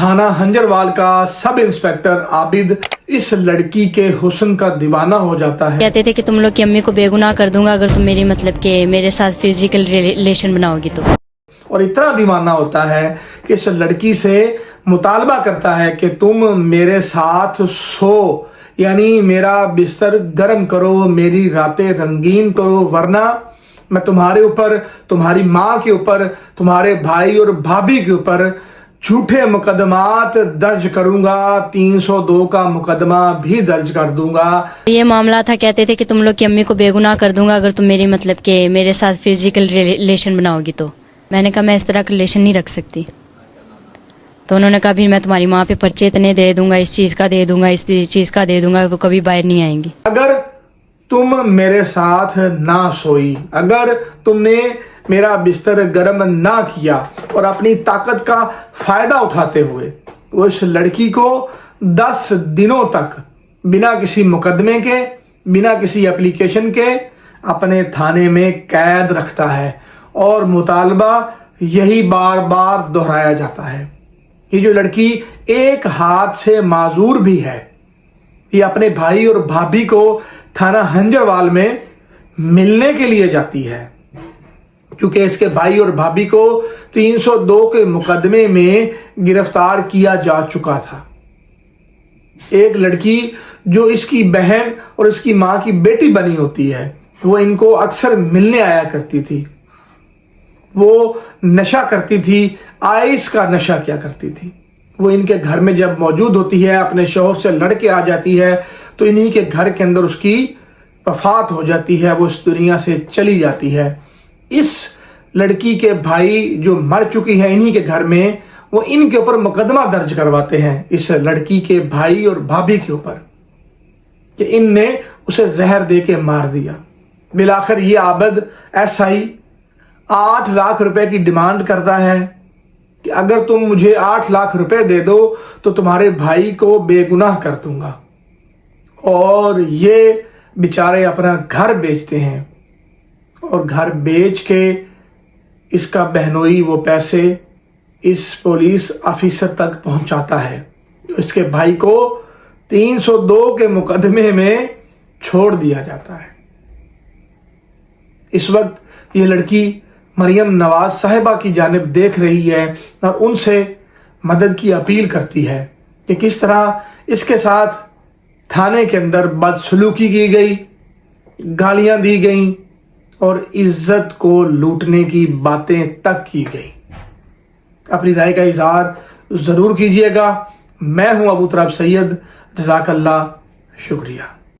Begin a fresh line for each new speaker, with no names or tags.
थाना हंजरवाल का sub inspector Abid इस लड़की के हुस्न का दीवाना हो जाता है।
कहते थे कि तुम लोग की अम्मी को बेगुनाह कर दूंगा अगर तुम मेरी मतलब के मेरे साथ फिजिकल रिलेशन बनाओगी तो।
और इतना दीवाना होता है कि इस लड़की से मुतालबा करता है कि तुम मेरे साथ सो, यानी मेरा बिस्तर गर्म करो, मेरी रातें रंगीन करो, वरना मैं तुम्हारे ऊपर, तुम्हारी माँ के ऊपर, तुम्हारे भाई और भाभी के ऊपर झूठे मुकदमात दर्ज करूंगा, 302 का मुकदमा भी दर्ज कर दूंगा।
ये मामला था, कहते थे कि तुम लोग की अम्मी को बेगुनाह कर दूंगा अगर तुम मेरी मतलब के मेरे साथ फिजिकल रिलेशन बनाओगी तो। मैंने कहा मैं इस तरह का रिलेशन नहीं रख सकती। तो उन्होंने कहा भी मैं तुम्हारी माँ पे पर्चे इतने दे दूंगा, इस चीज़ का दे दूंगा, इस चीज़ का दे दूंगा, वो कभी बाहर नहीं आएंगी।
अगर तुम मेरे साथ ना सोई, अगर तुमने मेरा बिस्तर गर्म ना किया और अपनी ताकत का फायदा उठाते हुए उस लड़की को 10 दिनों तक बिना किसी मुकदमे के, बिना किसी एप्लीकेशन के अपने थाने में कैद रखता है और मुतालबा यही बार बार दोहराया जाता है। ये जो लड़की एक हाथ से माजूर भी है, ये अपने भाई और भाभी को थाना हंजरवाल में मिलने के लिए जाती है, क्योंकि इसके भाई और भाभी को 302 के मुकदमे में गिरफ्तार किया जा चुका था। एक लड़की जो इसकी बहन और इसकी माँ की बेटी बनी होती है, वो इनको अक्सर मिलने आया करती थी, वो नशा करती थी, आइस का नशा किया करती थी। वो इनके घर में जब मौजूद होती है, अपने शौहर से लड़के आ जाती है, तो इन्हीं के घर के अंदर उसकी वफात हो जाती है, वो इस दुनिया से चली जाती है। इस लड़की के भाई जो मर चुकी है इन्हीं के घर में, वो इनके ऊपर मुकदमा दर्ज करवाते हैं इस लड़की के भाई और भाभी के ऊपर कि इनने उसे जहर दे के मार दिया। बिलाखिर ये आबिद SI 8 लाख रुपए की डिमांड करता है कि अगर तुम मुझे 8 लाख रुपए दे दो तो तुम्हारे भाई को बेगुनाह कर दूंगा। और ये बेचारे अपना घर बेचते हैं और घर बेच के इसका बहनोई वो पैसे इस पुलिस ऑफिसर तक पहुंचाता है, इसके भाई को 302 के मुकदमे में छोड़ दिया जाता है। इस वक्त ये लड़की मरियम नवाज साहिबा की जानिब देख रही है और उनसे मदद की अपील करती है कि किस तरह इसके साथ थाने के अंदर बदसलूकी की गई, गालियां दी गई और इज्जत को लूटने की बातें तक की गई। अपनी राय का इजहार ज़रूर कीजिएगा। मैं हूं अबू तराब सैयद, जज़ाकल्लाह, शुक्रिया।